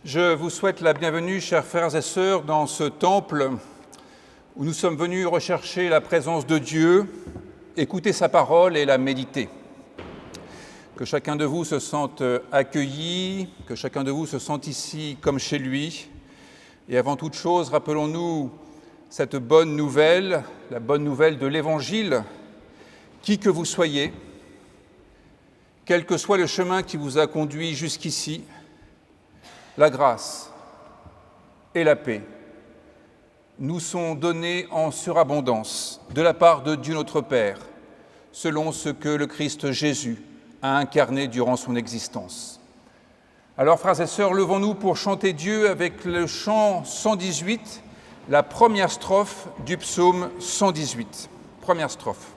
Je vous souhaite la bienvenue, chers frères et sœurs, dans ce temple où nous sommes venus rechercher la présence de Dieu, écouter sa parole et la méditer. Que chacun de vous se sente accueilli, que chacun de vous se sente ici comme chez lui. Et avant toute chose, rappelons-nous cette bonne nouvelle, la bonne nouvelle de l'Évangile. Qui que vous soyez, quel que soit le chemin qui vous a conduit jusqu'ici, la grâce et la paix nous sont donnés en surabondance de la part de Dieu notre Père, selon ce que le Christ Jésus a incarné durant son existence. Alors, frères et sœurs, levons-nous pour chanter Dieu avec le chant 118, la première strophe du psaume 118. Première strophe.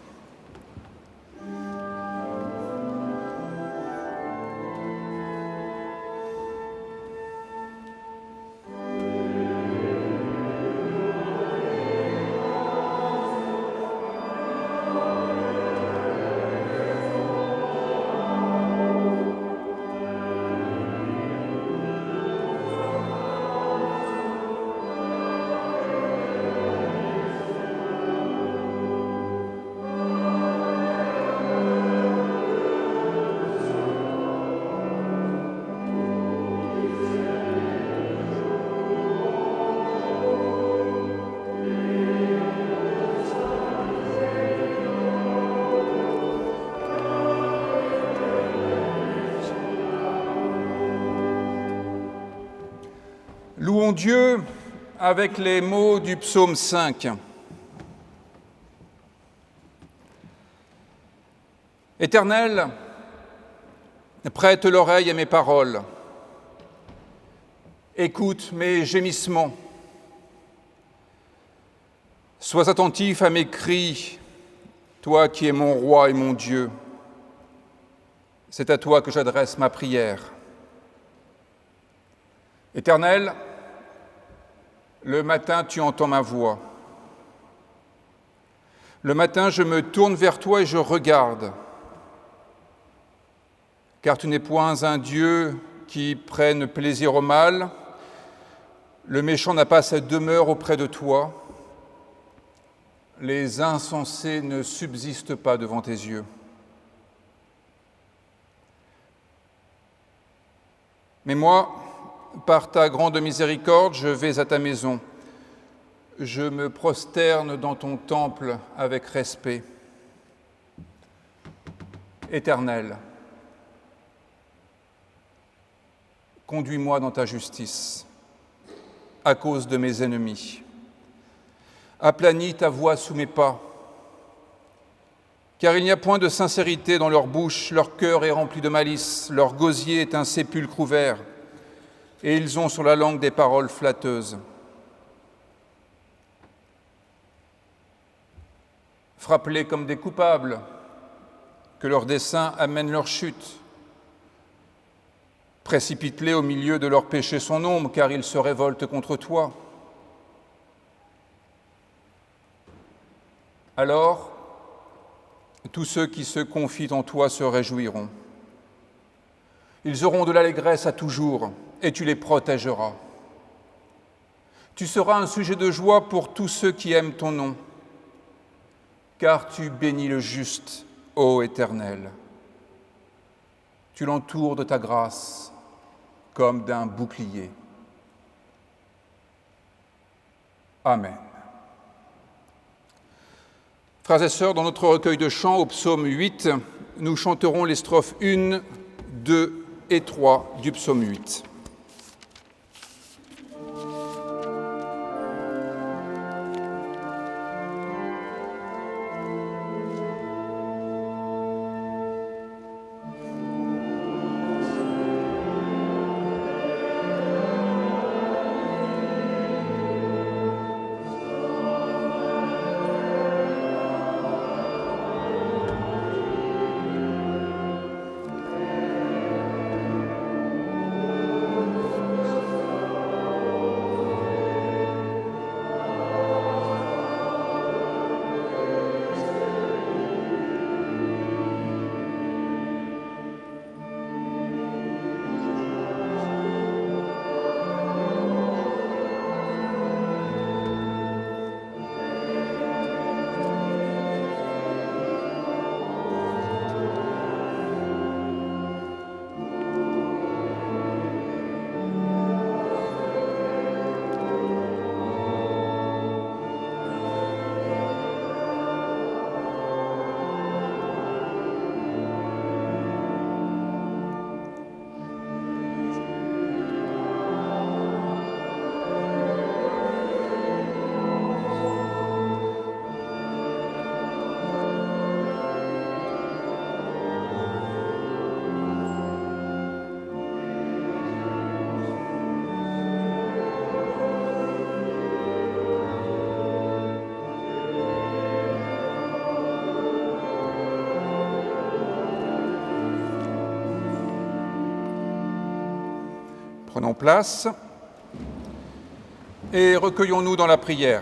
Louons Dieu avec les mots du psaume 5. Éternel, prête l'oreille à mes paroles. Écoute mes gémissements. Sois attentif à mes cris, toi qui es mon roi et mon Dieu. C'est à toi que j'adresse ma prière. Éternel, le matin, tu entends ma voix. Le matin, je me tourne vers toi et je regarde. Car tu n'es point un Dieu qui prenne plaisir au mal. Le méchant n'a pas sa demeure auprès de toi. Les insensés ne subsistent pas devant tes yeux. Mais moi, par ta grande miséricorde, je vais à ta maison. Je me prosterne dans ton temple avec respect. Éternel, conduis-moi dans ta justice, à cause de mes ennemis. Aplanis ta voix sous mes pas, car il n'y a point de sincérité dans leur bouche, leur cœur est rempli de malice, leur gosier est un sépulcre ouvert, et ils ont sur la langue des paroles flatteuses. Frappe-les comme des coupables, que leurs desseins amènent leur chute. Précipite-les au milieu de leurs péchés sans nombre, car ils se révoltent contre toi. Alors, tous ceux qui se confient en toi se réjouiront. Ils auront de l'allégresse à toujours, et tu les protégeras. Tu seras un sujet de joie pour tous ceux qui aiment ton nom, car tu bénis le juste, ô Éternel. Tu l'entoures de ta grâce comme d'un bouclier. Amen. Frères et sœurs, dans notre recueil de chants, au psaume 8, nous chanterons les strophes 1, 2 et 3 du psaume 8. Prenons place et recueillons-nous dans la prière.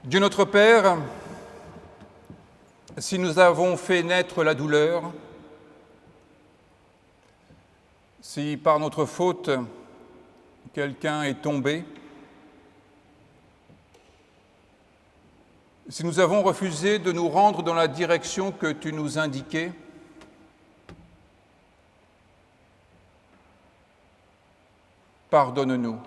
Dieu notre Père, si nous avons fait naître la douleur, si par notre faute quelqu'un est tombé, si nous avons refusé de nous rendre dans la direction que tu nous indiquais, pardonne-nous.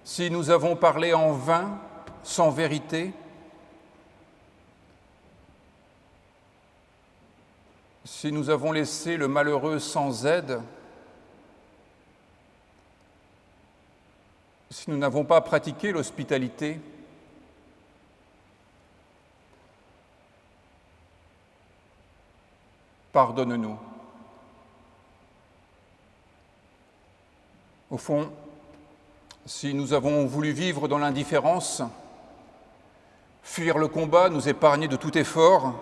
Si nous avons parlé en vain, sans vérité, si nous avons laissé le malheureux sans aide, si nous n'avons pas pratiqué l'hospitalité, pardonne-nous. Au fond, si nous avons voulu vivre dans l'indifférence, fuir le combat, nous épargner de tout effort,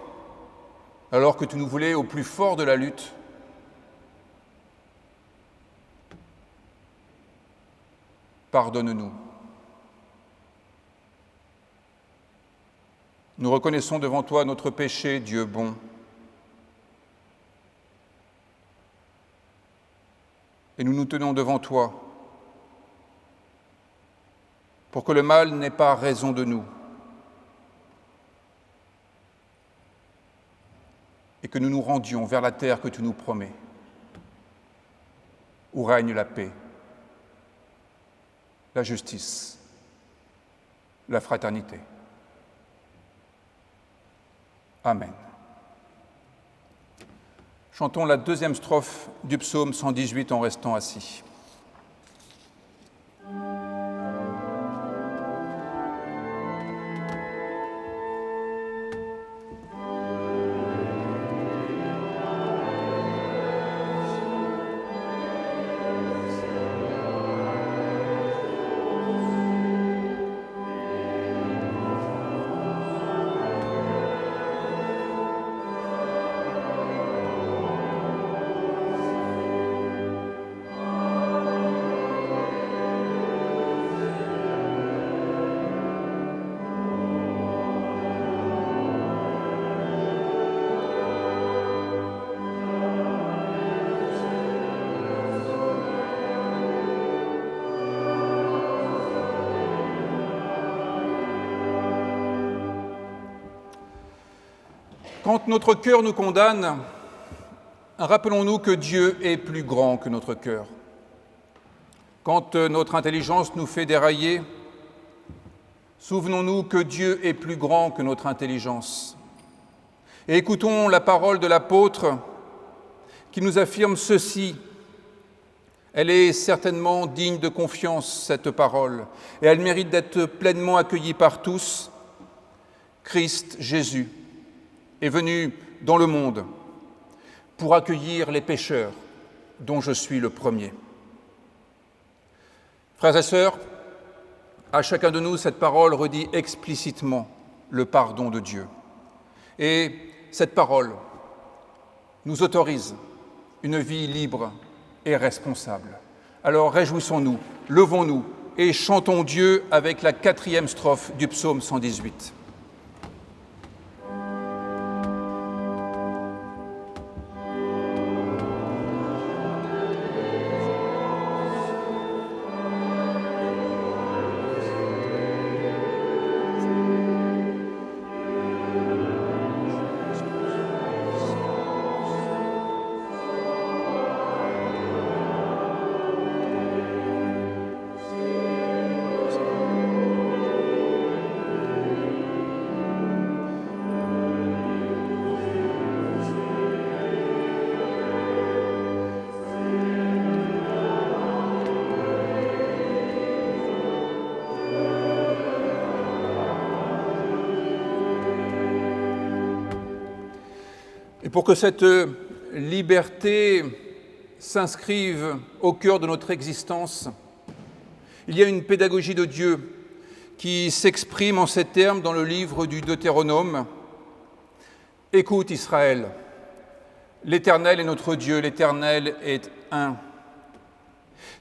alors que tu nous voulais au plus fort de la lutte, pardonne-nous. Nous reconnaissons devant toi notre péché, Dieu bon. Et nous nous tenons devant toi pour que le mal n'ait pas raison de nous et que nous nous rendions vers la terre que tu nous promets, où règne la paix, la justice, la fraternité. Amen. Chantons la deuxième strophe du psaume 118 en restant assis. Quand notre cœur nous condamne, rappelons-nous que Dieu est plus grand que notre cœur. Quand notre intelligence nous fait dérailler, souvenons-nous que Dieu est plus grand que notre intelligence. Et écoutons la parole de l'apôtre qui nous affirme ceci. Elle est certainement digne de confiance, cette parole, et elle mérite d'être pleinement accueillie par tous. Christ Jésus est venu dans le monde pour accueillir les pécheurs, dont je suis le premier. Frères et sœurs, à chacun de nous, cette parole redit explicitement le pardon de Dieu. Et cette parole nous autorise une vie libre et responsable. Alors réjouissons-nous, levons-nous et chantons Dieu avec la 4e strophe du psaume 118. Et pour que cette liberté s'inscrive au cœur de notre existence, il y a une pédagogie de Dieu qui s'exprime en ces termes dans le livre du Deutéronome. Écoute Israël, l'Éternel est notre Dieu, l'Éternel est un.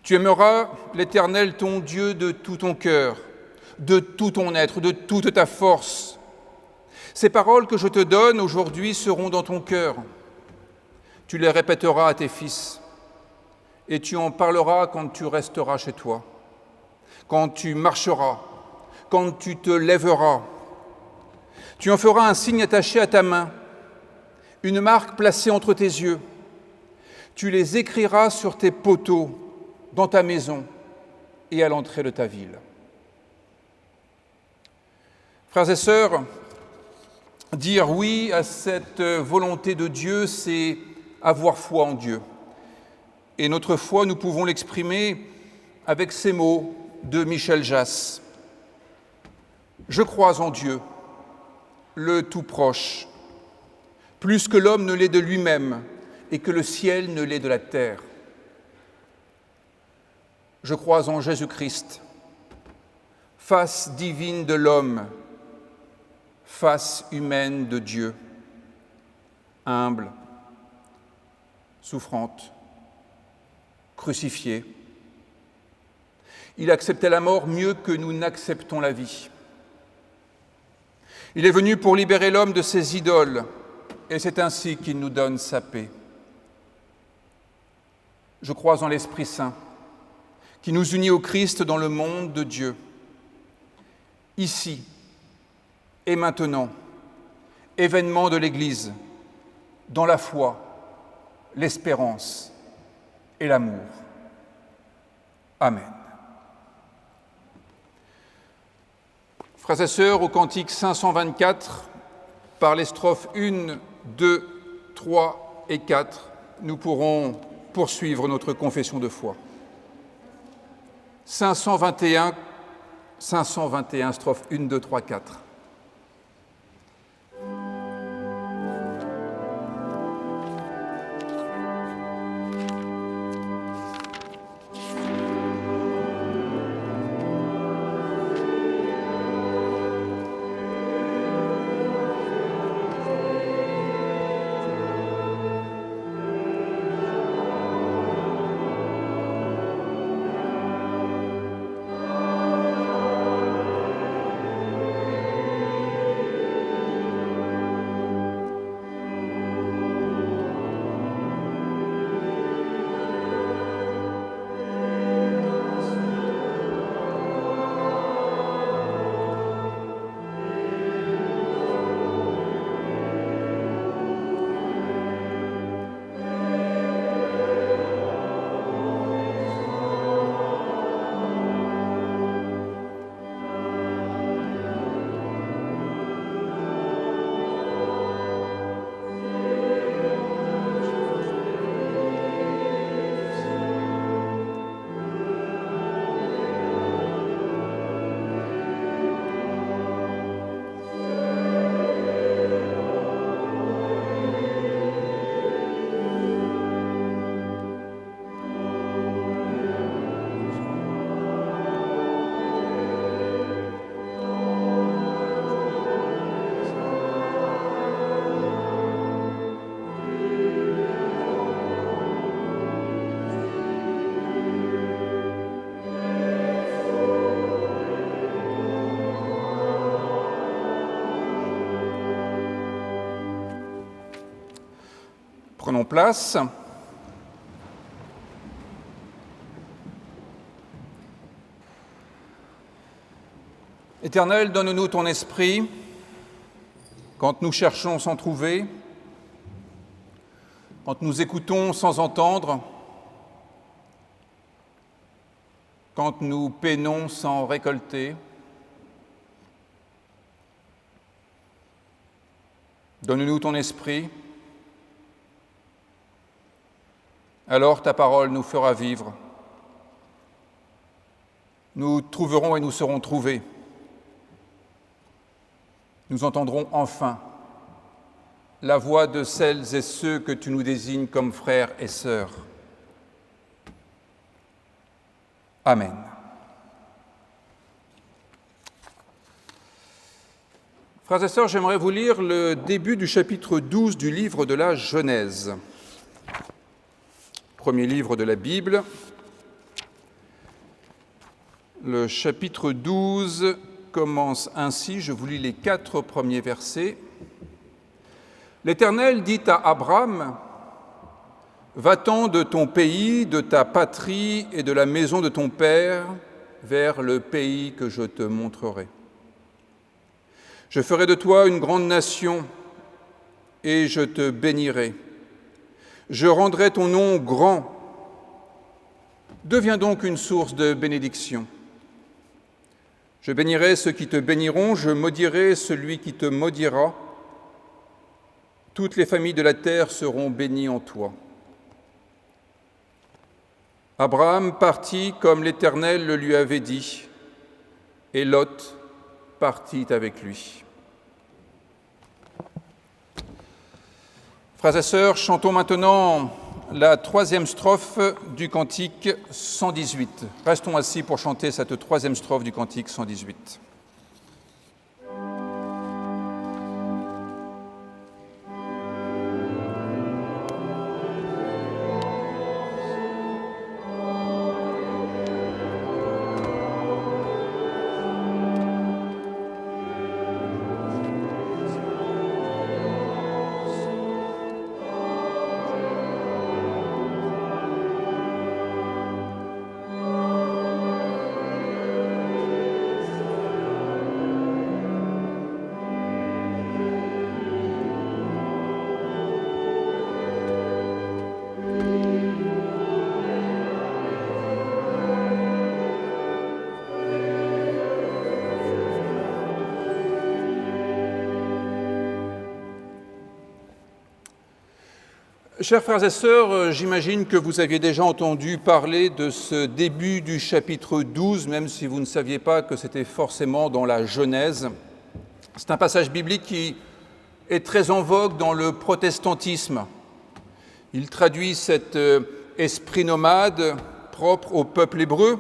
Tu aimeras l'Éternel ton Dieu de tout ton cœur, de tout ton être, de toute ta force. Ces paroles que je te donne aujourd'hui seront dans ton cœur. Tu les répéteras à tes fils et tu en parleras quand tu resteras chez toi, quand tu marcheras, quand tu te lèveras. Tu en feras un signe attaché à ta main, une marque placée entre tes yeux. Tu les écriras sur tes poteaux, dans ta maison et à l'entrée de ta ville. Frères et sœurs, dire oui à cette volonté de Dieu, c'est avoir foi en Dieu. Et notre foi, nous pouvons l'exprimer avec ces mots de Michel Jass. Je crois en Dieu, le Tout-Proche, plus que l'homme ne l'est de lui-même et que le ciel ne l'est de la terre. Je crois en Jésus-Christ, face divine de l'homme, face humaine de Dieu, humble, souffrante, crucifiée. Il acceptait la mort mieux que nous n'acceptons la vie. Il est venu pour libérer l'homme de ses idoles, et c'est ainsi qu'il nous donne sa paix. Je crois en l'Esprit Saint, qui nous unit au Christ dans le monde de Dieu, ici et maintenant, événement de l'Église, dans la foi, l'espérance et l'amour. Amen. Frères et sœurs, au cantique 524, par les strophes 1, 2, 3 et 4, nous pourrons poursuivre notre confession de foi. 521, strophes 1, 2, 3, 4. Prenons place. Éternel, donne-nous ton esprit quand nous cherchons sans trouver, quand nous écoutons sans entendre, quand nous peinons sans récolter. Donne-nous ton esprit, alors ta parole nous fera vivre. Nous trouverons et nous serons trouvés. Nous entendrons enfin la voix de celles et ceux que tu nous désignes comme frères et sœurs. Amen. Frères et sœurs, j'aimerais vous lire le début du chapitre 12 du livre de la Genèse. Premier livre de la Bible. Le chapitre 12 commence ainsi, je vous lis les 4 premiers versets. L'Éternel dit à Abraham, « Va-t'en de ton pays, de ta patrie et de la maison de ton père, vers le pays que je te montrerai. Je ferai de toi une grande nation et je te bénirai. Je rendrai ton nom grand. Deviens donc une source de bénédiction. Je bénirai ceux qui te béniront, je maudirai celui qui te maudira. Toutes les familles de la terre seront bénies en toi. » Abraham partit comme l'Éternel le lui avait dit, et Lot partit avec lui. Frères et sœurs, chantons maintenant la 3e strophe du cantique 118. Restons assis pour chanter cette 3e strophe du cantique 118. Chers frères et sœurs, j'imagine que vous aviez déjà entendu parler de ce début du chapitre 12, même si vous ne saviez pas que c'était forcément dans la Genèse. C'est un passage biblique qui est très en vogue dans le protestantisme. Il traduit cet esprit nomade propre au peuple hébreu,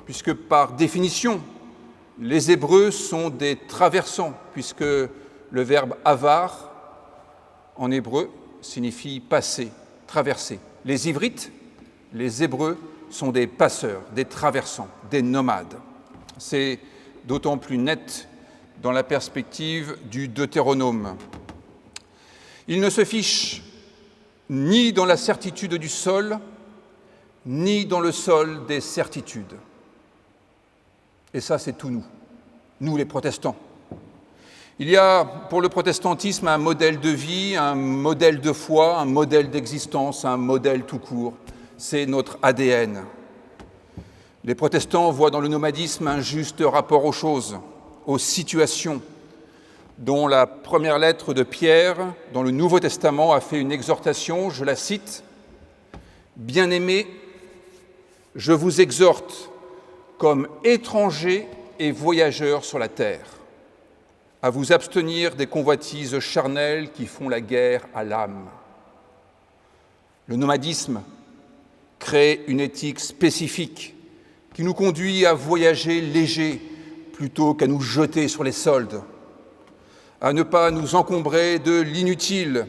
puisque par définition, les Hébreux sont des traversants, puisque le verbe « avar » en hébreu signifie passer, traverser. Les Ivrites, les Hébreux, sont des passeurs, des traversants, des nomades. C'est d'autant plus net dans la perspective du Deutéronome. Ils ne se fichent ni dans la certitude du sol, ni dans le sol des certitudes. Et ça, c'est tout nous les protestants. Il y a pour le protestantisme un modèle de vie, un modèle de foi, un modèle d'existence, un modèle tout court. C'est notre ADN. Les protestants voient dans le nomadisme un juste rapport aux choses, aux situations, dont la première lettre de Pierre dans le Nouveau Testament a fait une exhortation, je la cite, « Bien-aimés, je vous exhorte comme étrangers et voyageurs sur la terre, à vous abstenir des convoitises charnelles qui font la guerre à l'âme. » Le nomadisme crée une éthique spécifique qui nous conduit à voyager léger plutôt qu'à nous jeter sur les soldes, à ne pas nous encombrer de l'inutile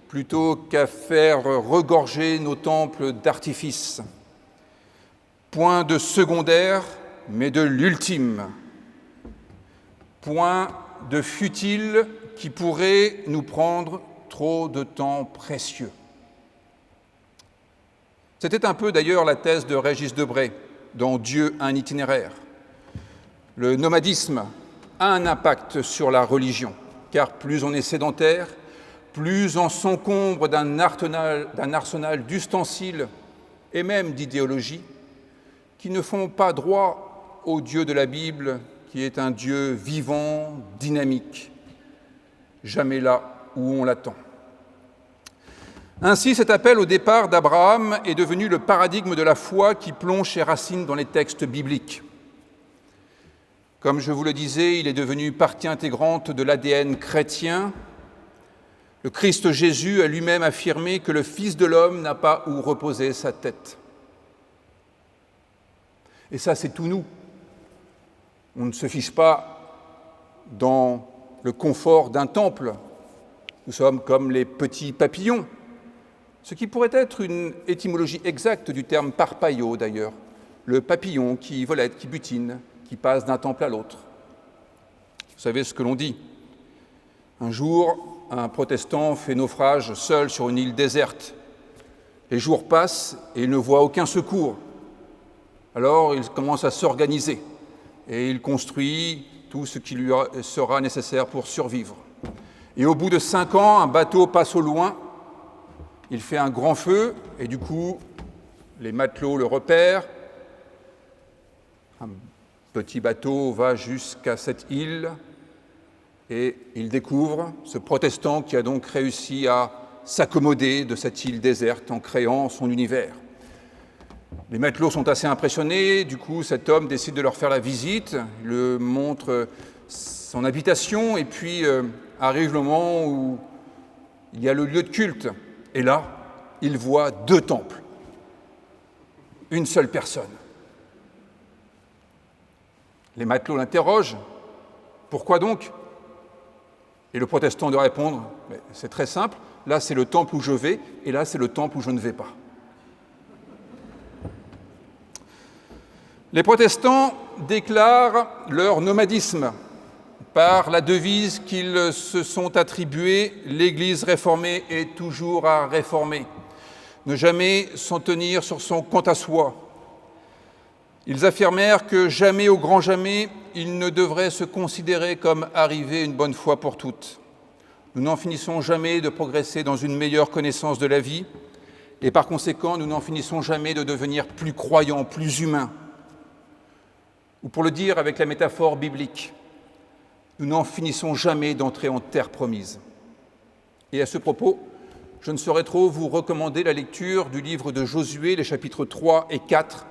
plutôt qu'à faire regorger nos temples d'artifices. Point de secondaire, mais de l'ultime. Point de futile qui pourrait nous prendre trop de temps précieux. C'était un peu d'ailleurs la thèse de Régis Debray dans Dieu, un itinéraire. Le nomadisme a un impact sur la religion, car plus on est sédentaire, plus on s'encombre d'un arsenal d'ustensiles et même d'idéologies qui ne font pas droit au Dieu de la Bible, qui est un Dieu vivant, dynamique, jamais là où on l'attend. Ainsi, cet appel au départ d'Abraham est devenu le paradigme de la foi qui plonge ses racines dans les textes bibliques. Comme je vous le disais, il est devenu partie intégrante de l'ADN chrétien. Le Christ Jésus a lui-même affirmé que le Fils de l'homme n'a pas où reposer sa tête. Et ça, c'est tout nous. On ne se fiche pas dans le confort d'un temple. Nous sommes comme les petits papillons, ce qui pourrait être une étymologie exacte du terme parpaillot d'ailleurs, le papillon qui volette, qui butine, qui passe d'un temple à l'autre. Vous savez ce que l'on dit. Un jour, un protestant fait naufrage seul sur une île déserte. Les jours passent et il ne voit aucun secours. Alors il commence à s'organiser et il construit tout ce qui lui sera nécessaire pour survivre. Et au bout de 5 ans, un bateau passe au loin, il fait un grand feu et du coup, les matelots le repèrent. Un petit bateau va jusqu'à cette île et il découvre ce protestant qui a donc réussi à s'accommoder de cette île déserte en créant son univers. Les matelots sont assez impressionnés, du coup cet homme décide de leur faire la visite, il leur montre son habitation et puis arrive le moment où il y a le lieu de culte. Et là, il voit 2 temples, une seule personne. Les matelots l'interrogent, pourquoi donc ? Et le protestant doit répondre, c'est très simple, là c'est le temple où je vais et là c'est le temple où je ne vais pas. Les protestants déclarent leur nomadisme par la devise qu'ils se sont attribuée « L'Église réformée est toujours à réformer », ne jamais s'en tenir sur son quant à soi. Ils affirmèrent que jamais au grand jamais, ils ne devraient se considérer comme arrivés une bonne fois pour toutes. Nous n'en finissons jamais de progresser dans une meilleure connaissance de la vie et par conséquent, nous n'en finissons jamais de devenir plus croyants, plus humains. Ou pour le dire avec la métaphore biblique, nous n'en finissons jamais d'entrer en terre promise. Et à ce propos, je ne saurais trop vous recommander la lecture du livre de Josué, les chapitres 3 et 4.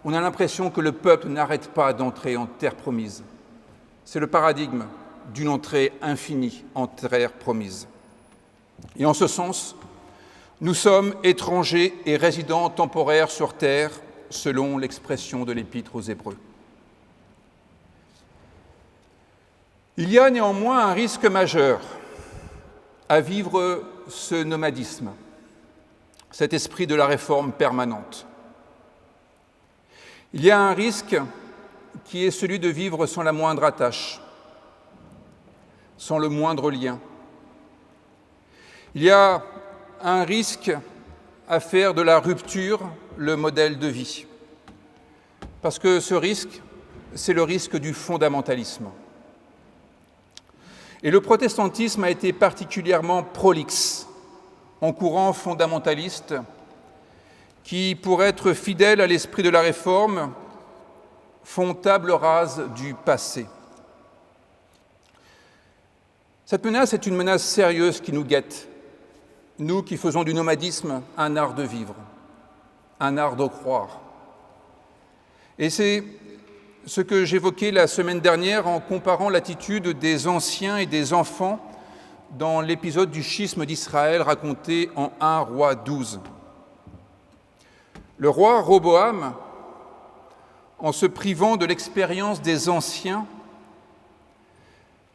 On a l'impression que le peuple n'arrête pas d'entrer en terre promise. C'est le paradigme d'une entrée infinie en terre promise. Et en ce sens, nous sommes étrangers et résidents temporaires sur terre, selon l'expression de l'Épître aux Hébreux. Il y a néanmoins un risque majeur à vivre ce nomadisme, cet esprit de la réforme permanente. Il y a un risque qui est celui de vivre sans la moindre attache, sans le moindre lien. Il y a un risque à faire de la rupture le modèle de vie, parce que ce risque, c'est le risque du fondamentalisme. Et le protestantisme a été particulièrement prolixe en courant fondamentaliste qui, pour être fidèles à l'esprit de la Réforme, font table rase du passé. Cette menace est une menace sérieuse qui nous guette, nous qui faisons du nomadisme un art de vivre, un art de croire. Et c'est ce que j'évoquais la semaine dernière en comparant l'attitude des anciens et des enfants dans l'épisode du schisme d'Israël raconté en 1 Roi 12. Le roi Roboam, en se privant de l'expérience des anciens,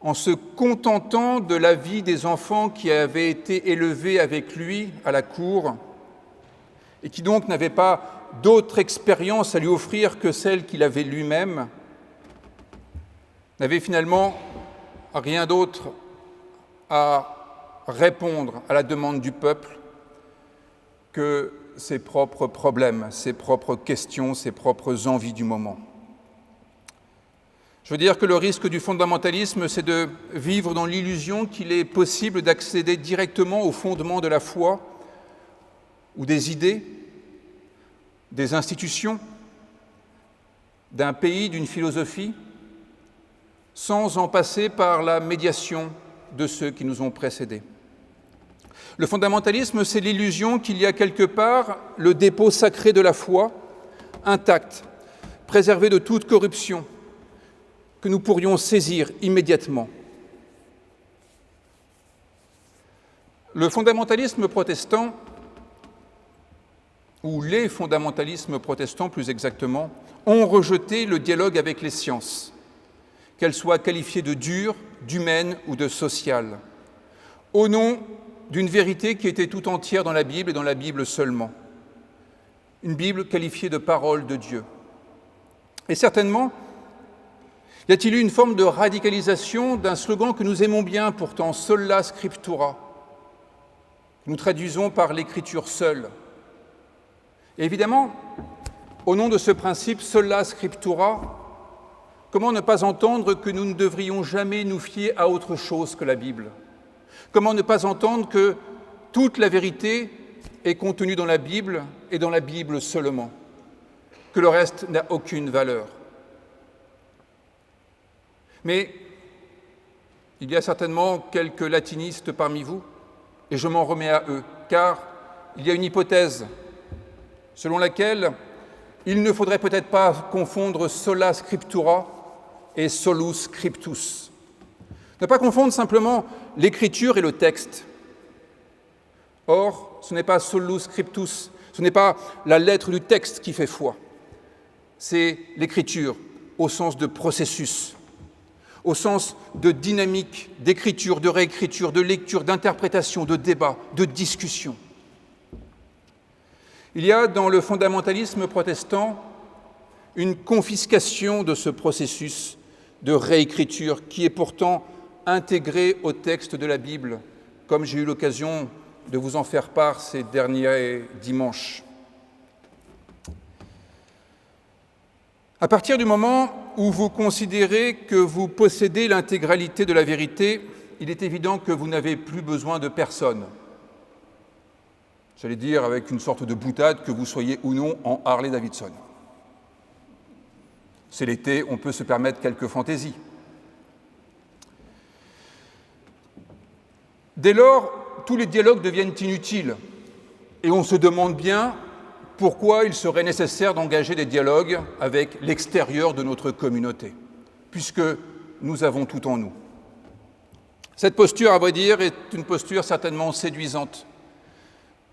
en se contentant de la vie des enfants qui avaient été élevés avec lui à la cour et qui donc n'avaient pas d'autre expérience à lui offrir que celle qu'il avait lui-même, n'avait finalement rien d'autre à répondre à la demande du peuple que ses propres problèmes, ses propres questions, ses propres envies du moment. Je veux dire que le risque du fondamentalisme, c'est de vivre dans l'illusion qu'il est possible d'accéder directement au fondement de la foi ou des idées, des institutions, d'un pays, d'une philosophie, sans en passer par la médiation de ceux qui nous ont précédés. Le fondamentalisme, c'est l'illusion qu'il y a quelque part le dépôt sacré de la foi, intact, préservé de toute corruption, que nous pourrions saisir immédiatement. Le fondamentalisme protestant, ou les fondamentalismes protestants plus exactement, ont rejeté le dialogue avec les sciences, qu'elle soit qualifiée de dure, d'humaine ou de sociale, au nom d'une vérité qui était tout entière dans la Bible et dans la Bible seulement. Une Bible qualifiée de parole de Dieu. Et certainement, y a-t-il eu une forme de radicalisation d'un slogan que nous aimons bien pourtant, sola scriptura, que nous traduisons par l'écriture seule. Et évidemment, au nom de ce principe sola scriptura, comment ne pas entendre que nous ne devrions jamais nous fier à autre chose que la Bible? Comment ne pas entendre que toute la vérité est contenue dans la Bible et dans la Bible seulement, que le reste n'a aucune valeur? Mais il y a certainement quelques latinistes parmi vous, et je m'en remets à eux, car il y a une hypothèse selon laquelle il ne faudrait peut-être pas confondre sola scriptura et solus scriptus. Ne pas confondre simplement l'écriture et le texte. Or, ce n'est pas solus scriptus, ce n'est pas la lettre du texte qui fait foi. C'est l'écriture au sens de processus, au sens de dynamique, d'écriture, de réécriture, de lecture, d'interprétation, de débat, de discussion. Il y a dans le fondamentalisme protestant une confiscation de ce processus de réécriture qui est pourtant intégré au texte de la Bible, comme j'ai eu l'occasion de vous en faire part ces derniers dimanches. À partir du moment où vous considérez que vous possédez l'intégralité de la vérité, il est évident que vous n'avez plus besoin de personne. J'allais dire avec une sorte de boutade que vous soyez ou non en Harley-Davidson. C'est l'été, on peut se permettre quelques fantaisies. Dès lors, tous les dialogues deviennent inutiles et on se demande bien pourquoi il serait nécessaire d'engager des dialogues avec l'extérieur de notre communauté, puisque nous avons tout en nous. Cette posture, à vrai dire, est une posture certainement séduisante,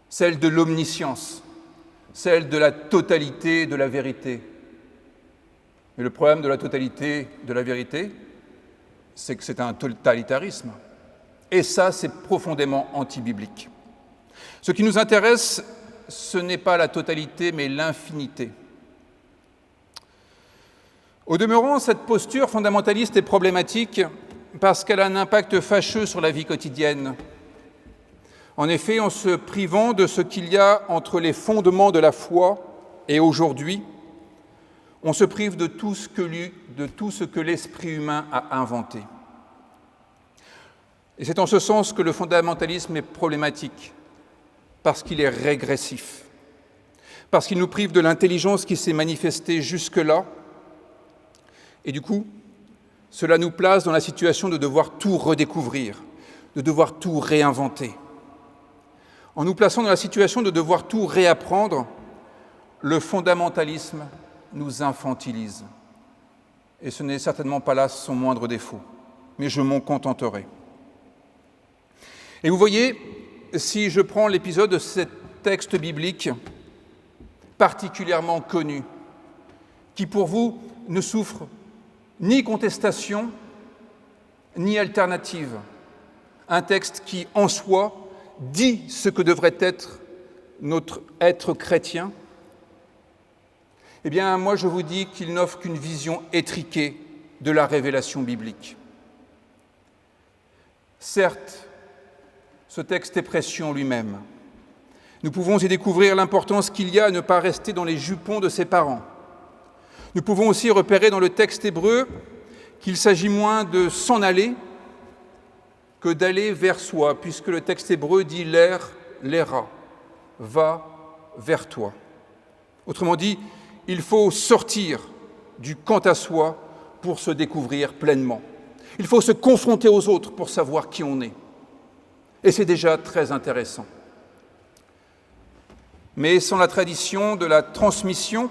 celle de l'omniscience, celle de la totalité de la vérité. Mais le problème de la totalité de la vérité, c'est que c'est un totalitarisme. Et ça, c'est profondément antibiblique. Ce qui nous intéresse, ce n'est pas la totalité, mais l'infinité. Au demeurant, cette posture fondamentaliste est problématique parce qu'elle a un impact fâcheux sur la vie quotidienne. En effet, en se privant de ce qu'il y a entre les fondements de la foi et aujourd'hui, on se prive de tout ce que l'esprit humain a inventé. Et c'est en ce sens que le fondamentalisme est problématique, parce qu'il est régressif, parce qu'il nous prive de l'intelligence qui s'est manifestée jusque-là, et du coup, cela nous place dans la situation de devoir tout redécouvrir, de devoir tout réinventer. En nous plaçant dans la situation de devoir tout réapprendre, le fondamentalisme nous infantilise. Et ce n'est certainement pas là son moindre défaut, mais je m'en contenterai. Et vous voyez, si je prends l'épisode de ce texte biblique particulièrement connu, qui pour vous ne souffre ni contestation, ni alternative, un texte qui, en soi, dit ce que devrait être notre être chrétien, eh bien, moi, je vous dis qu'il n'offre qu'une vision étriquée de la révélation biblique. Certes, ce texte est précieux en lui-même. Nous pouvons y découvrir l'importance qu'il y a à ne pas rester dans les jupons de ses parents. Nous pouvons aussi repérer dans le texte hébreu qu'il s'agit moins de s'en aller que d'aller vers soi, puisque le texte hébreu dit « l'era », va vers toi. Autrement dit, il faut sortir du quant à soi pour se découvrir pleinement. Il faut se confronter aux autres pour savoir qui on est. Et c'est déjà très intéressant. Mais sans la tradition de la transmission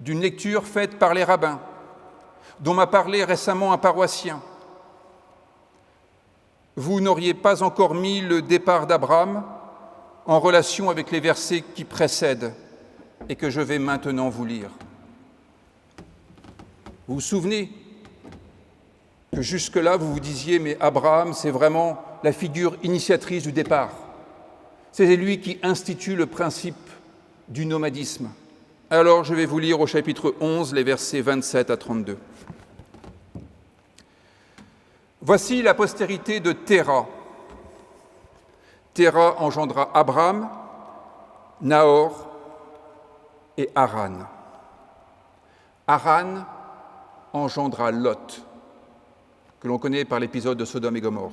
d'une lecture faite par les rabbins, dont m'a parlé récemment un paroissien, vous n'auriez pas encore mis le départ d'Abraham en relation avec les versets qui précèdent et que je vais maintenant vous lire. Vous vous souvenez que jusque-là vous vous disiez « mais Abraham, c'est vraiment la figure initiatrice du départ. C'est lui qui institue le principe du nomadisme. » Alors je vais vous lire au chapitre 11, les versets 27 à 32. Voici la postérité de Téra. Téra engendra Abram, Nahor et Haran. Haran engendra Lot, que l'on connaît par l'épisode de Sodome et Gomorrhe.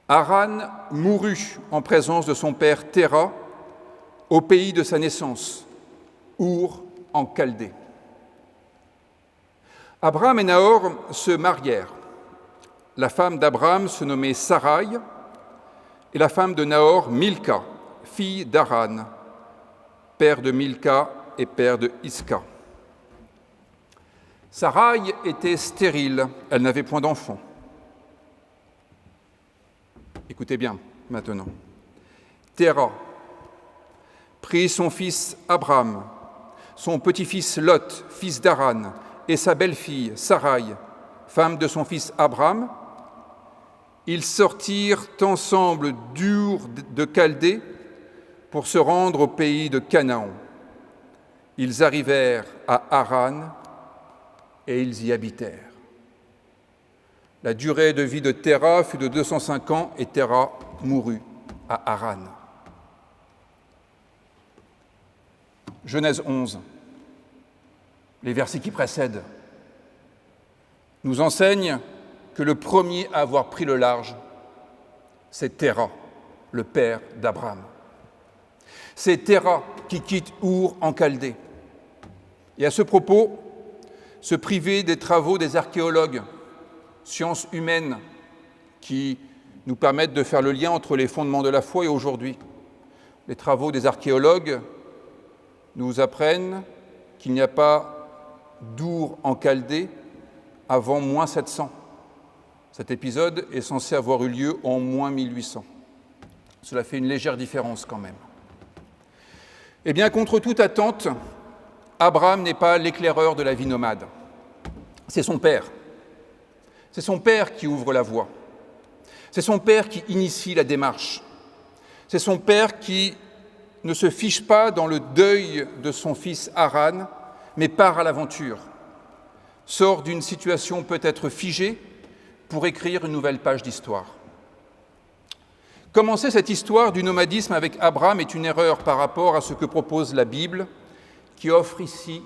Haran mourut en présence de son père Téra au pays de sa naissance, Our en Chaldée. Abram et Nahor se marièrent. La femme d'Abram se nommait Saraï et la femme de Nahor Milca, fille d'Haran, père de Milca et père de Isca. Saraï était stérile, elle n'avait point d'enfant. Écoutez bien maintenant. Téra prit son fils Abram, son petit-fils Lot, fils d'Haran, et sa belle-fille Saraï, femme de son fils Abram. Ils sortirent ensemble d'Ur de Chaldée pour se rendre au pays de Canaan. Ils arrivèrent à Haran et ils y habitèrent. La durée de vie de Téra fut de 205 ans et Téra mourut à Haran. Genèse 11, les versets qui précèdent, nous enseignent que le premier à avoir pris le large, c'est Téra, le père d'Abram. C'est Téra qui quitte Our en Chaldée. Et à ce propos, se priver des travaux des archéologues, sciences humaines, qui nous permettent de faire le lien entre les fondements de la foi et aujourd'hui. Les travaux des archéologues nous apprennent qu'il n'y a pas d'Our en Chaldée avant moins 700. Cet épisode est censé avoir eu lieu en moins 1800. Cela fait une légère différence quand même. Eh bien, contre toute attente, Abraham n'est pas l'éclaireur de la vie nomade. C'est son père. C'est son père qui ouvre la voie. C'est son père qui initie la démarche. C'est son père qui ne se fiche pas dans le deuil de son fils Haran, mais part à l'aventure, sort d'une situation peut-être figée pour écrire une nouvelle page d'histoire. Commencer cette histoire du nomadisme avec Abraham est une erreur par rapport à ce que propose la Bible, qui offre ici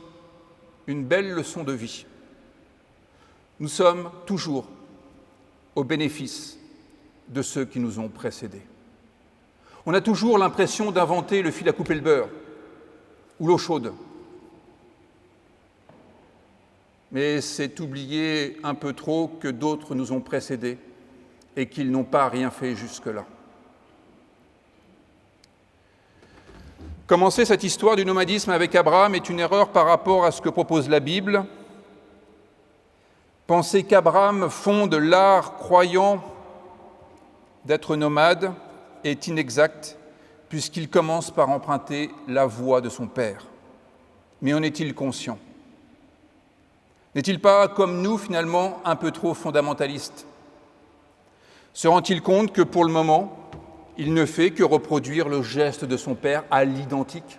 une belle leçon de vie. Nous sommes toujours au bénéfice de ceux qui nous ont précédés. On a toujours l'impression d'inventer le fil à couper le beurre ou l'eau chaude. Mais c'est oublier un peu trop que d'autres nous ont précédés et qu'ils n'ont pas rien fait jusque-là. Commencer cette histoire du nomadisme avec Abraham est une erreur par rapport à ce que propose la Bible. Penser qu'Abraham fonde l'art croyant d'être nomade est inexact, puisqu'il commence par emprunter la voie de son père. Mais en est-il conscient ? N'est-il pas, comme nous, finalement, un peu trop fondamentaliste ? Se rend-il compte que, pour le moment, il ne fait que reproduire le geste de son père à l'identique ?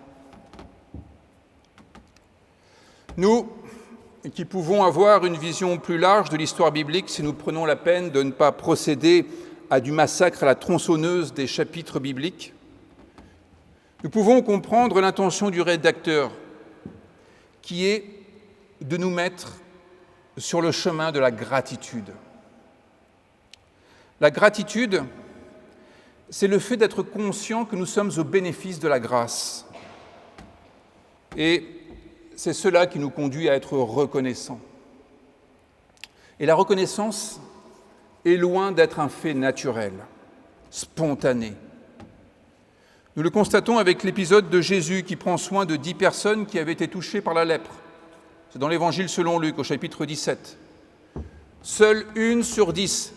Nous, qui pouvons avoir une vision plus large de l'histoire biblique si nous prenons la peine de ne pas procéder à du massacre à la tronçonneuse des chapitres bibliques, nous pouvons comprendre l'intention du rédacteur, qui est de nous mettre sur le chemin de la gratitude. La gratitude, c'est le fait d'être conscient que nous sommes au bénéfice de la grâce. Et c'est cela qui nous conduit à être reconnaissants. Et la reconnaissance est loin d'être un fait naturel, spontané. Nous le constatons avec l'épisode de Jésus qui prend soin de 10 personnes qui avaient été touchées par la lèpre. C'est dans l'Évangile selon Luc, au chapitre 17. Seule 1 sur 10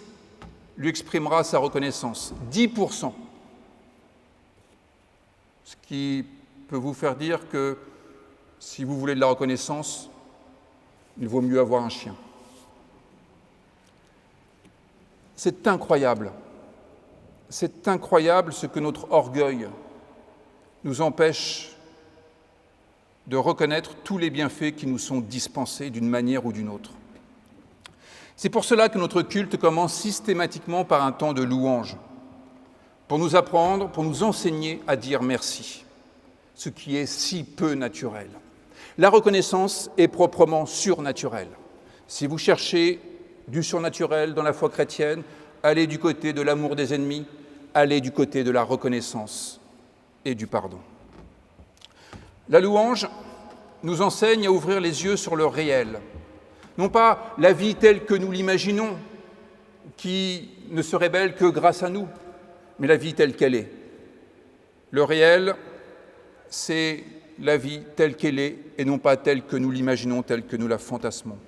lui exprimera sa reconnaissance, 10%. Ce qui peut vous faire dire que si vous voulez de la reconnaissance, il vaut mieux avoir un chien. C'est incroyable. C'est incroyable ce que notre orgueil nous empêche de reconnaître tous les bienfaits qui nous sont dispensés d'une manière ou d'une autre. C'est pour cela que notre culte commence systématiquement par un temps de louange, pour nous apprendre, pour nous enseigner à dire merci, ce qui est si peu naturel. La reconnaissance est proprement surnaturelle. Si vous cherchez du surnaturel dans la foi chrétienne, allez du côté de l'amour des ennemis, allez du côté de la reconnaissance et du pardon. La louange nous enseigne à ouvrir les yeux sur le réel, non pas la vie telle que nous l'imaginons, qui ne se révèle que grâce à nous, mais la vie telle qu'elle est. Le réel, c'est la vie telle qu'elle est et non pas telle que nous l'imaginons, telle que nous la fantasmons.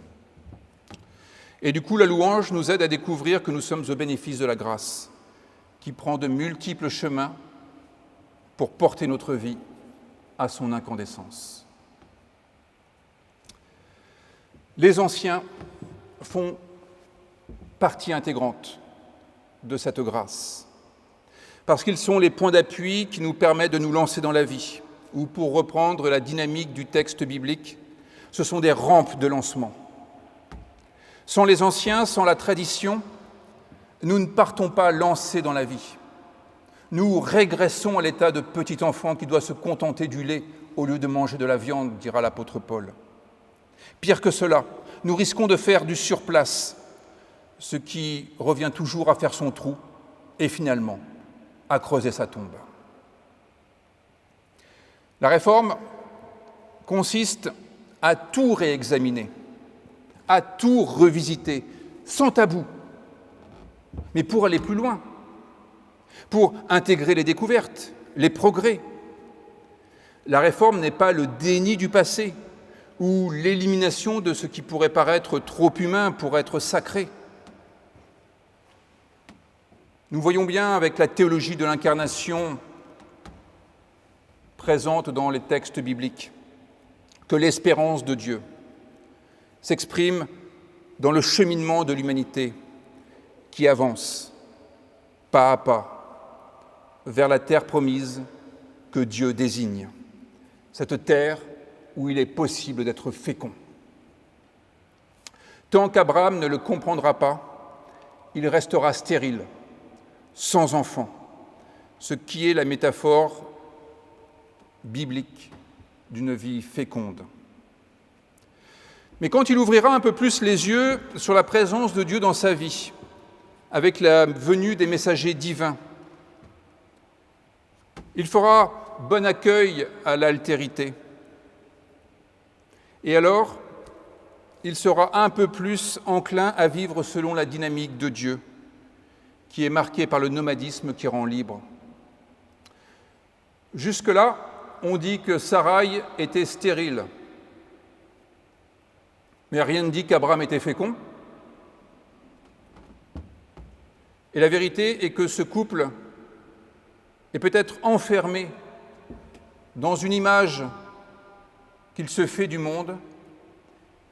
Et du coup, la louange nous aide à découvrir que nous sommes au bénéfice de la grâce, qui prend de multiples chemins pour porter notre vie à son incandescence. Les anciens font partie intégrante de cette grâce, parce qu'ils sont les points d'appui qui nous permettent de nous lancer dans la vie, ou pour reprendre la dynamique du texte biblique, ce sont des rampes de lancement. Sans les anciens, sans la tradition, nous ne partons pas lancés dans la vie. Nous régressons à l'état de petit enfant qui doit se contenter du lait au lieu de manger de la viande, dira l'apôtre Paul. Pire que cela, nous risquons de faire du surplace, ce qui revient toujours à faire son trou et finalement à creuser sa tombe. La réforme consiste à tout réexaminer, à tout revisiter, sans tabou, mais pour aller plus loin, pour intégrer les découvertes, les progrès. La réforme n'est pas le déni du passé ou l'élimination de ce qui pourrait paraître trop humain pour être sacré. Nous voyons bien avec la théologie de l'incarnation présente dans les textes bibliques que l'espérance de Dieu s'exprime dans le cheminement de l'humanité qui avance pas à pas vers la terre promise que Dieu désigne, cette terre où il est possible d'être fécond. Tant qu'Abraham ne le comprendra pas, il restera stérile, sans enfant, ce qui est la métaphore biblique d'une vie féconde. Mais quand il ouvrira un peu plus les yeux sur la présence de Dieu dans sa vie, avec la venue des messagers divins, il fera bon accueil à l'altérité. Et alors, il sera un peu plus enclin à vivre selon la dynamique de Dieu, qui est marquée par le nomadisme qui rend libre. Jusque-là, on dit que Sarai était stérile. Mais rien ne dit qu'Abraham était fécond. Et la vérité est que ce couple est peut-être enfermé dans une image qu'il se fait du monde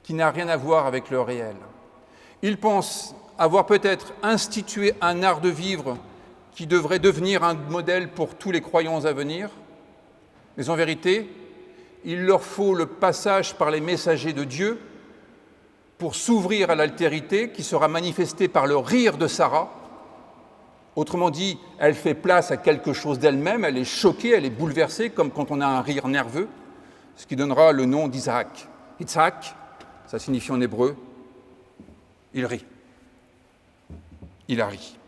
qui n'a rien à voir avec le réel. Il pense avoir peut-être institué un art de vivre qui devrait devenir un modèle pour tous les croyants à venir, mais en vérité, il leur faut le passage par les messagers de Dieu pour s'ouvrir à l'altérité qui sera manifestée par le rire de Sarah. Autrement dit, elle fait place à quelque chose d'elle-même, elle est choquée, elle est bouleversée, comme quand on a un rire nerveux, ce qui donnera le nom d'Isaac. Isaac, ça signifie en hébreu, il rit. Il a ri.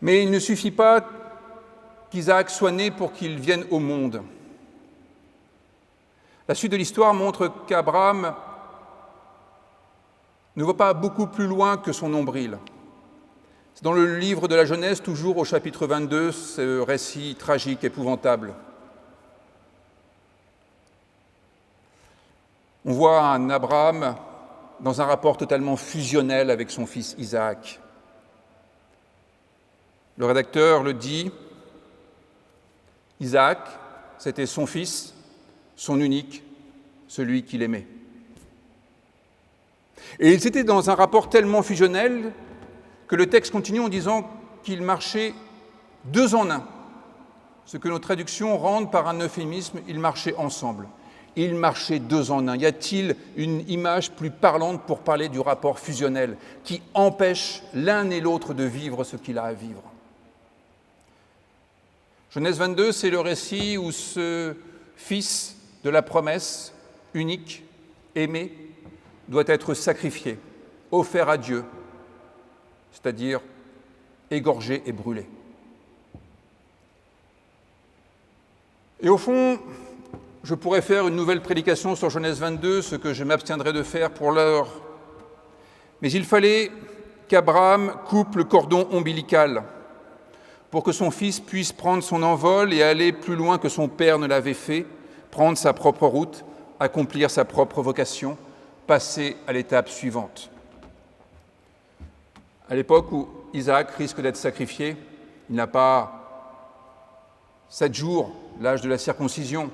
Mais il ne suffit pas qu'Isaac soit né pour qu'il vienne au monde. La suite de l'histoire montre qu'Abraham ne va pas beaucoup plus loin que son nombril. C'est dans le livre de la Genèse, toujours au chapitre 22, ce récit tragique, épouvantable. On voit un Abraham dans un rapport totalement fusionnel avec son fils Isaac. Le rédacteur le dit, Isaac, c'était son fils, son unique, celui qu'il aimait. Et ils étaient dans un rapport tellement fusionnel que le texte continue en disant qu'ils marchaient deux en un. Ce que nos traductions rendent par un euphémisme, ils marchaient ensemble. Ils marchaient deux en un. Y a-t-il une image plus parlante pour parler du rapport fusionnel qui empêche l'un et l'autre de vivre ce qu'il a à vivre? Genèse 22, c'est le récit où ce fils de la promesse, unique, aimé, doit être sacrifié, offert à Dieu, c'est-à-dire égorgé et brûlé. Et au fond, je pourrais faire une nouvelle prédication sur Genèse 22, ce que je m'abstiendrai de faire pour l'heure. Mais il fallait qu'Abraham coupe le cordon ombilical pour que son fils puisse prendre son envol et aller plus loin que son père ne l'avait fait, prendre sa propre route, accomplir sa propre vocation, passer à l'étape suivante. À l'époque où Isaac risque d'être sacrifié, il n'a pas 7 jours, l'âge de la circoncision.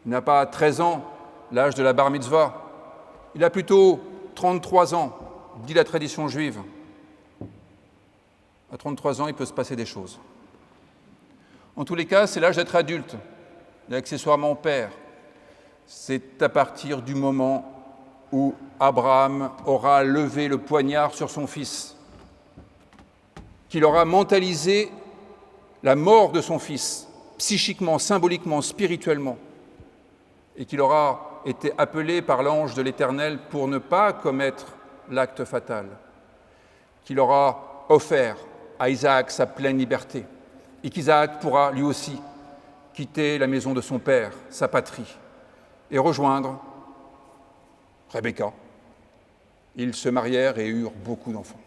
Il n'a pas 13 ans, l'âge de la bar mitzvah. Il a plutôt 33 ans, dit la tradition juive. À 33 ans, il peut se passer des choses. En tous les cas, c'est l'âge d'être adulte, et accessoirement père. C'est à partir du moment où Abraham aura levé le poignard sur son fils, qu'il aura mentalisé la mort de son fils, psychiquement, symboliquement, spirituellement, et qu'il aura été appelé par l'ange de l'Éternel pour ne pas commettre l'acte fatal, qu'il aura offert à Isaac sa pleine liberté, et qu'Isaac pourra lui aussi quitter la maison de son père, sa patrie, et rejoindre Rebecca. Ils se marièrent et eurent beaucoup d'enfants,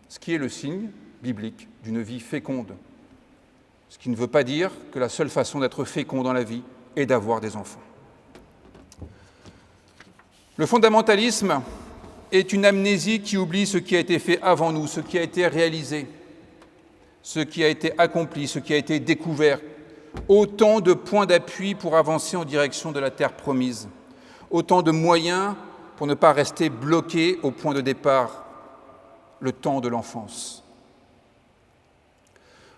ce qui est le signe biblique d'une vie féconde. Ce qui ne veut pas dire que la seule façon d'être fécond dans la vie est d'avoir des enfants. Le fondamentalisme est une amnésie qui oublie ce qui a été fait avant nous, ce qui a été réalisé, ce qui a été accompli, ce qui a été découvert. Autant de points d'appui pour avancer en direction de la terre promise. Autant de moyens pour ne pas rester bloqué au point de départ, le temps de l'enfance.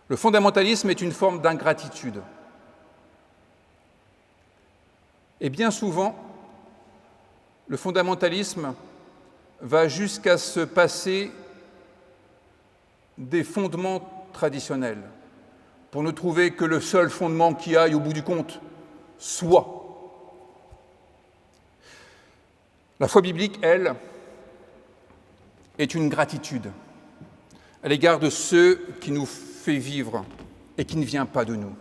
Le fondamentalisme est une forme d'ingratitude. Et bien souvent, le fondamentalisme va jusqu'à se passer des fondements traditionnels pour ne trouver que le seul fondement qui aille au bout du compte, soit. La foi biblique, elle, est une gratitude à l'égard de ceux qui nous fait vivre et qui ne vient pas de nous.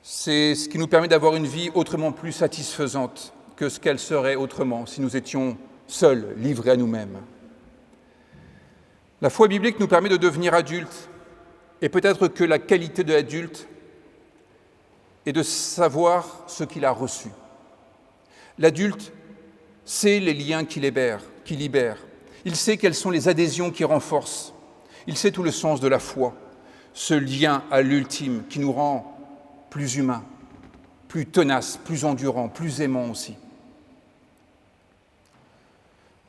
C'est ce qui nous permet d'avoir une vie autrement plus satisfaisante que ce qu'elle serait autrement si nous étions seuls, livrés à nous-mêmes. La foi biblique nous permet de devenir adultes, et peut-être que la qualité de l'adulte est de savoir ce qu'il a reçu. L'adulte sait les liens qui libèrent. Il sait quelles sont les adhésions qui renforcent. Il sait tout le sens de la foi, ce lien à l'ultime qui nous rend plus humains, plus tenaces, plus endurants, plus aimants aussi.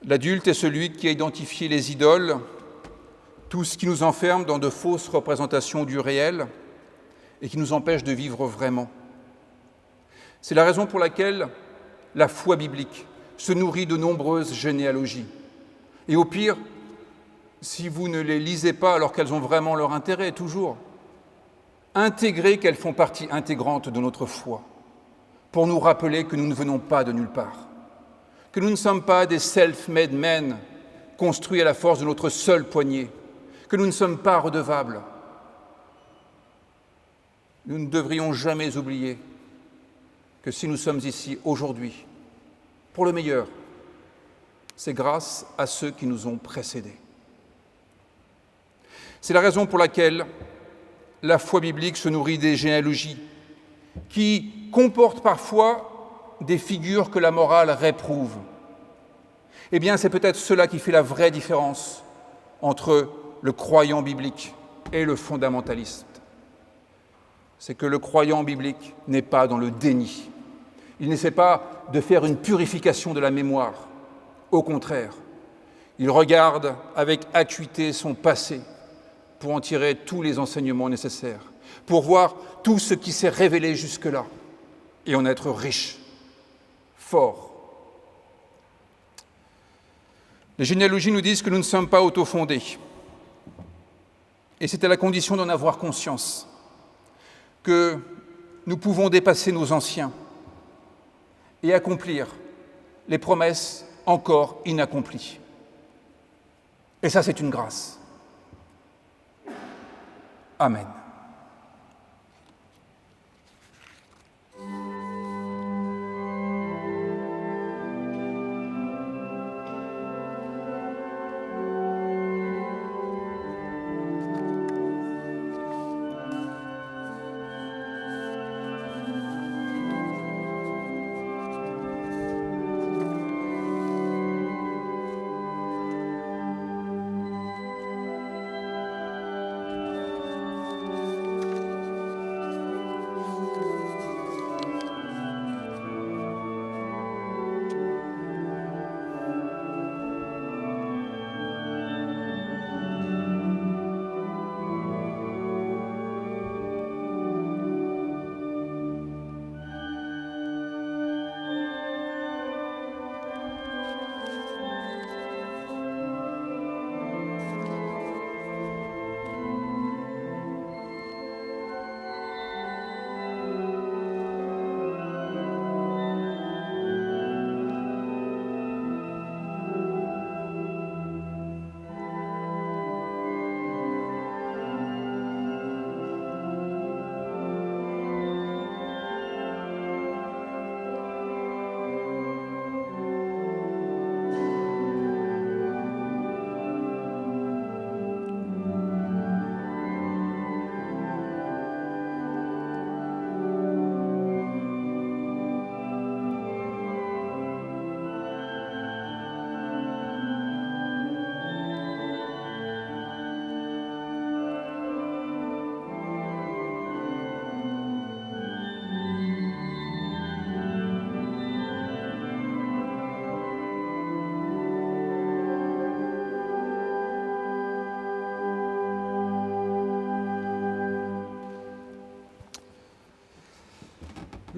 L'adulte est celui qui a identifié les idoles, tout ce qui nous enferme dans de fausses représentations du réel et qui nous empêche de vivre vraiment. C'est la raison pour laquelle la foi biblique se nourrit de nombreuses généalogies. Et au pire, si vous ne les lisez pas alors qu'elles ont vraiment leur intérêt, toujours, intégrez qu'elles font partie intégrante de notre foi, pour nous rappeler que nous ne venons pas de nulle part, que nous ne sommes pas des self-made men construits à la force de notre seule poignée, que nous ne sommes pas redevables. Nous ne devrions jamais oublier que si nous sommes ici aujourd'hui, pour le meilleur, c'est grâce à ceux qui nous ont précédés. C'est la raison pour laquelle la foi biblique se nourrit des généalogies qui comportent parfois des figures que la morale réprouve. Eh bien, c'est peut-être cela qui fait la vraie différence entre le croyant biblique et le fondamentaliste. C'est que le croyant biblique n'est pas dans le déni. Il n'essaie pas de faire une purification de la mémoire. Au contraire, il regarde avec acuité son passé pour en tirer tous les enseignements nécessaires, pour voir tout ce qui s'est révélé jusque-là et en être riche, fort. Les généalogies nous disent que nous ne sommes pas autofondés. Et c'est à la condition d'en avoir conscience que nous pouvons dépasser nos anciens et accomplir les promesses encore inaccomplies. Et ça, c'est une grâce. Amen.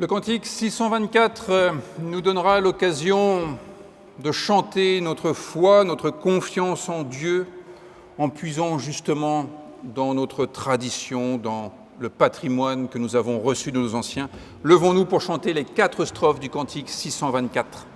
Le cantique 624 nous donnera l'occasion de chanter notre foi, notre confiance en Dieu, en puisant justement dans notre tradition, dans le patrimoine que nous avons reçu de nos anciens. Levons-nous pour chanter les 4 strophes du cantique 624.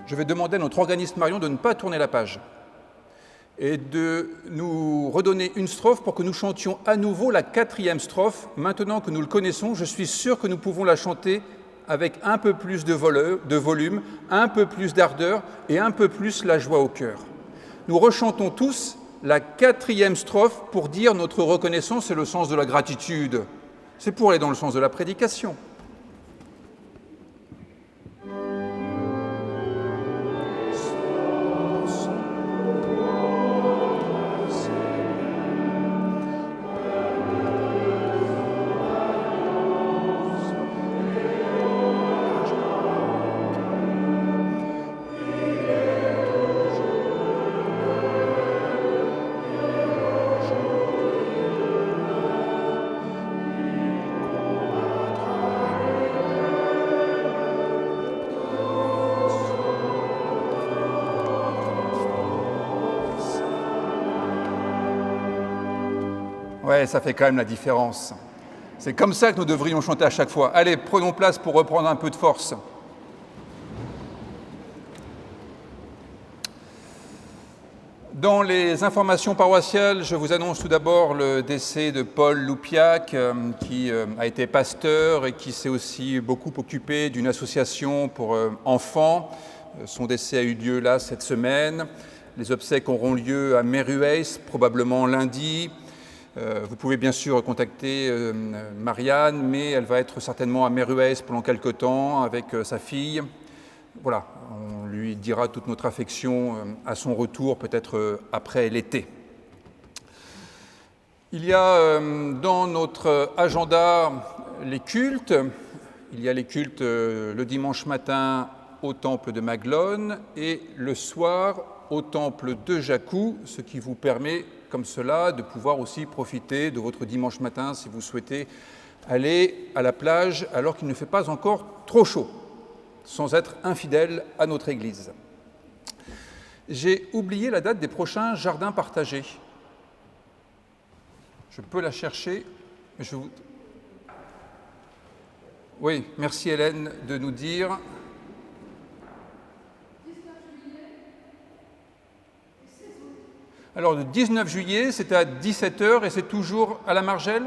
je vais demander à notre organisme Marion de ne pas tourner la page et de nous redonner une strophe pour que nous chantions à nouveau la 4e strophe. Maintenant que nous le connaissons, je suis sûr que nous pouvons la chanter avec un peu plus de volume, un peu plus d'ardeur et un peu plus la joie au cœur. Nous rechantons tous la 4e strophe pour dire notre reconnaissance et le sens de la gratitude. C'est pour aller dans le sens de la prédication. Ouais, ça fait quand même la différence. C'est comme ça que nous devrions chanter à chaque fois. Allez, prenons place pour reprendre un peu de force. Dans les informations paroissiales, je vous annonce tout d'abord le décès de Paul Loupiac, qui a été pasteur et qui s'est aussi beaucoup occupé d'une association pour enfants. Son décès a eu lieu là cette semaine. Les obsèques auront lieu à Méruès, probablement lundi. Vous pouvez bien sûr contacter Marianne, mais elle va être certainement à Méruès pendant quelque temps avec sa fille. Voilà, on lui dira toute notre affection à son retour, peut-être après l'été. Il y a dans notre agenda les cultes. Il y a les cultes le dimanche matin au temple de Maglone et le soir au temple de Jacou, ce qui vous permet, comme cela, de pouvoir aussi profiter de votre dimanche matin si vous souhaitez aller à la plage alors qu'il ne fait pas encore trop chaud, sans être infidèle à notre Église. J'ai oublié la date des prochains jardins partagés. Je peux la chercher. Oui, merci Hélène de nous dire. Alors, le 19 juillet, c'est à 17h et c'est toujours à la Margelle,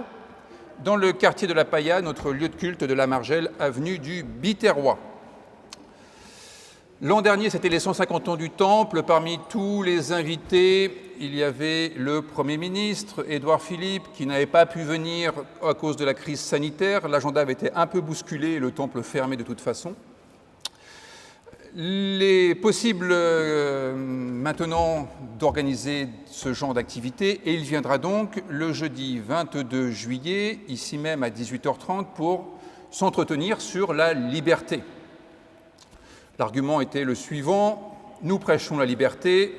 dans le quartier de la Pailla, notre lieu de culte de la Margelle, avenue du Biterrois. L'an dernier, c'était les 150 ans du Temple. Parmi tous les invités, il y avait le Premier ministre, Édouard Philippe, qui n'avait pas pu venir à cause de la crise sanitaire. L'agenda avait été un peu bousculé et le Temple fermé de toute façon. Il est possible maintenant d'organiser ce genre d'activité et il viendra donc le jeudi 22 juillet, ici même à 18h30, pour s'entretenir sur la liberté. L'argument était le suivant: nous prêchons la liberté,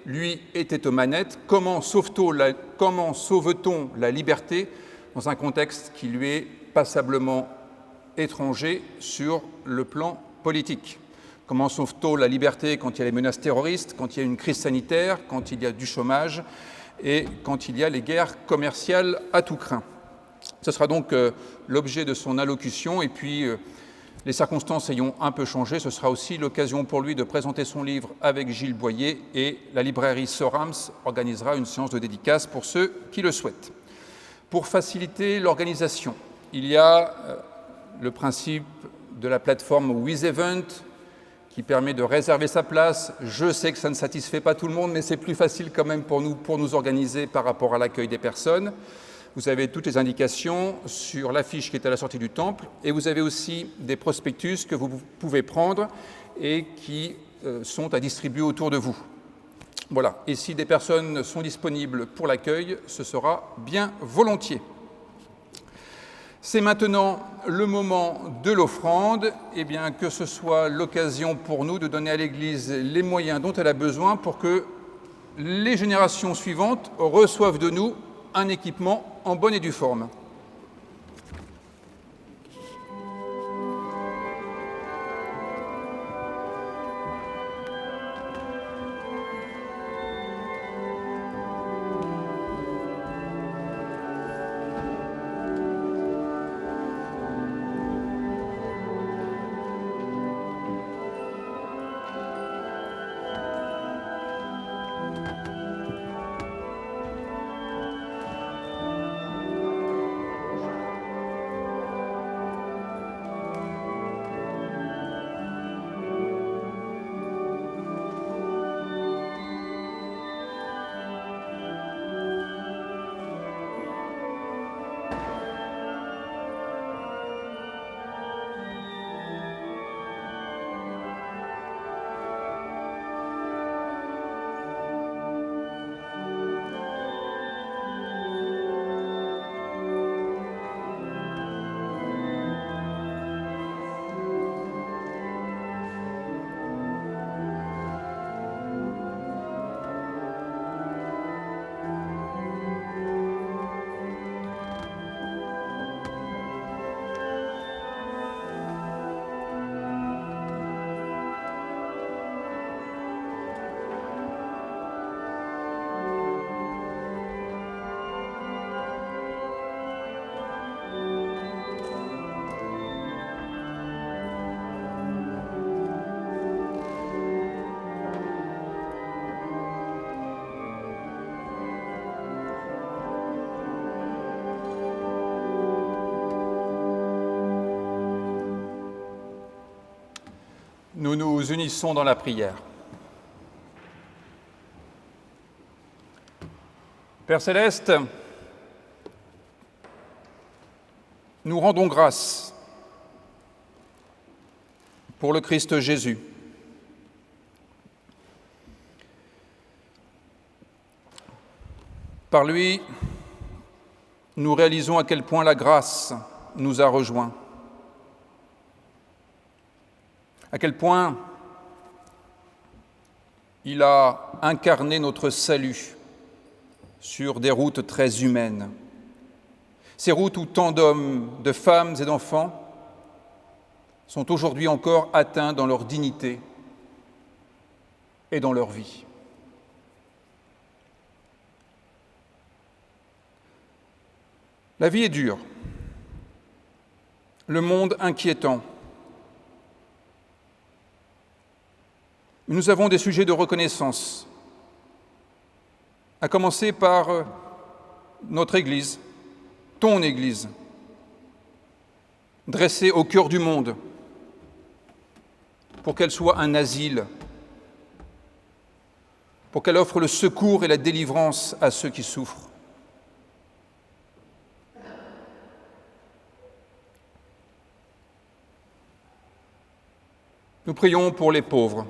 lui était aux manettes, comment sauve-t-on la liberté dans un contexte qui lui est passablement étranger sur le plan politique? Comment sauve-t-on la liberté quand il y a les menaces terroristes, quand il y a une crise sanitaire, quand il y a du chômage et quand il y a les guerres commerciales à tout crin? Ce sera donc l'objet de son allocution et puis les circonstances ayant un peu changé, ce sera aussi l'occasion pour lui de présenter son livre avec Gilles Boyer et la librairie Sorams organisera une séance de dédicace pour ceux qui le souhaitent. Pour faciliter l'organisation, il y a le principe de la plateforme WizEvent qui permet de réserver sa place. Je sais que ça ne satisfait pas tout le monde, mais c'est plus facile quand même pour nous organiser par rapport à l'accueil des personnes. Vous avez toutes les indications sur l'affiche qui est à la sortie du temple et vous avez aussi des prospectus que vous pouvez prendre et qui sont à distribuer autour de vous. Voilà, et si des personnes sont disponibles pour l'accueil, ce sera bien volontiers. C'est maintenant le moment de l'offrande, et bien que ce soit l'occasion pour nous de donner à l'Église les moyens dont elle a besoin pour que les générations suivantes reçoivent de nous un équipement en bonne et due forme. Nous nous unissons dans la prière. Père Céleste, nous rendons grâce pour le Christ Jésus. Par lui, nous réalisons à quel point la grâce nous a rejoints, à quel point il a incarné notre salut sur des routes très humaines, ces routes où tant d'hommes, de femmes et d'enfants sont aujourd'hui encore atteints dans leur dignité et dans leur vie. La vie est dure, le monde inquiétant. Nous avons des sujets de reconnaissance, à commencer par notre Église, ton Église, dressée au cœur du monde, pour qu'elle soit un asile, pour qu'elle offre le secours et la délivrance à ceux qui souffrent. Nous prions pour les pauvres,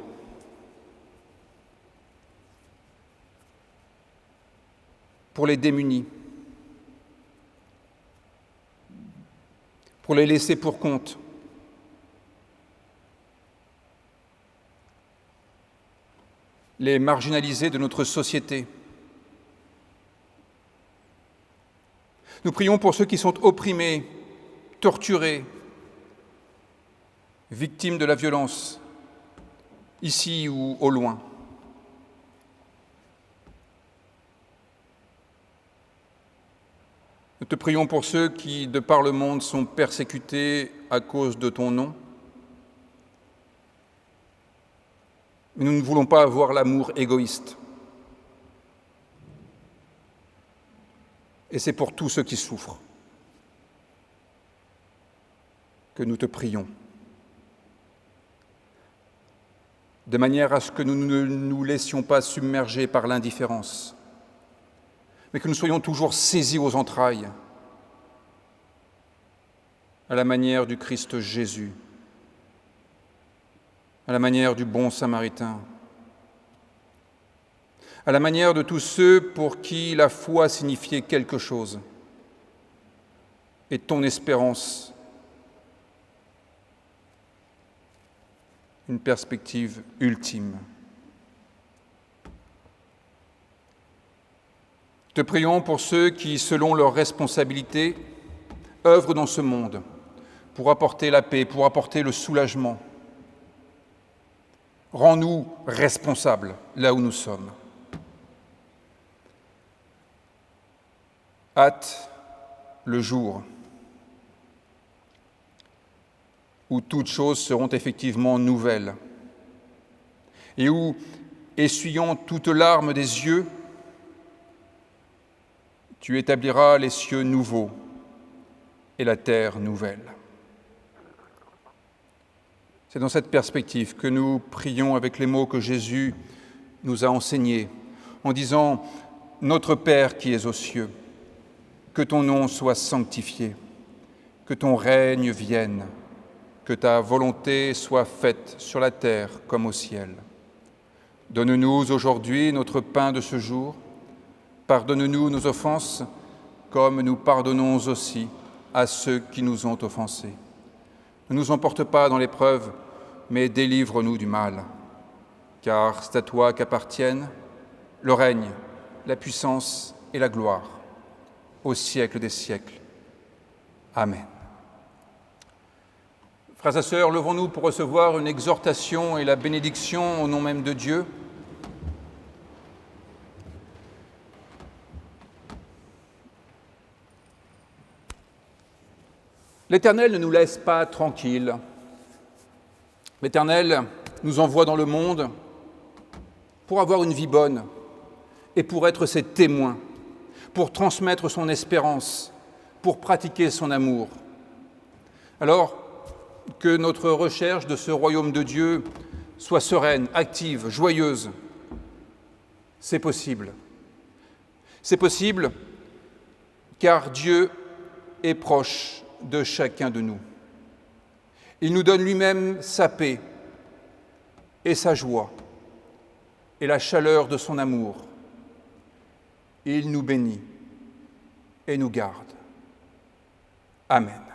pour les démunis, pour les laissés pour compte, les marginalisés de notre société. Nous prions pour ceux qui sont opprimés, torturés, victimes de la violence, ici ou au loin. Nous te prions pour ceux qui, de par le monde, sont persécutés à cause de ton nom. Mais nous ne voulons pas avoir l'amour égoïste. Et c'est pour tous ceux qui souffrent que nous te prions, de manière à ce que nous ne nous laissions pas submerger par l'indifférence, mais que nous soyons toujours saisis aux entrailles, à la manière du Christ Jésus, à la manière du bon Samaritain, à la manière de tous ceux pour qui la foi signifiait quelque chose, et ton espérance, une perspective ultime. Te prions pour ceux qui, selon leurs responsabilités, œuvrent dans ce monde pour apporter la paix, pour apporter le soulagement. Rends-nous responsables là où nous sommes. Hâte le jour où toutes choses seront effectivement nouvelles et où, essuyant toute larme des yeux, tu établiras les cieux nouveaux et la terre nouvelle. C'est dans cette perspective que nous prions avec les mots que Jésus nous a enseignés, en disant « Notre Père qui es aux cieux, que ton nom soit sanctifié, que ton règne vienne, que ta volonté soit faite sur la terre comme au ciel. Donne-nous aujourd'hui notre pain de ce jour. Pardonne-nous nos offenses, comme nous pardonnons aussi à ceux qui nous ont offensés. Ne nous emporte pas dans l'épreuve, mais délivre-nous du mal. Car c'est à toi qu'appartiennent le règne, la puissance et la gloire, au siècle des siècles. Amen. Frères et sœurs, levons-nous pour recevoir une exhortation et la bénédiction au nom même de Dieu. L'Éternel ne nous laisse pas tranquilles. L'Éternel nous envoie dans le monde pour avoir une vie bonne et pour être ses témoins, pour transmettre son espérance, pour pratiquer son amour. Alors, que notre recherche de ce royaume de Dieu soit sereine, active, joyeuse. C'est possible. C'est possible car Dieu est proche de chacun de nous. Il nous donne lui-même sa paix et sa joie et la chaleur de son amour. Il nous bénit et nous garde. Amen.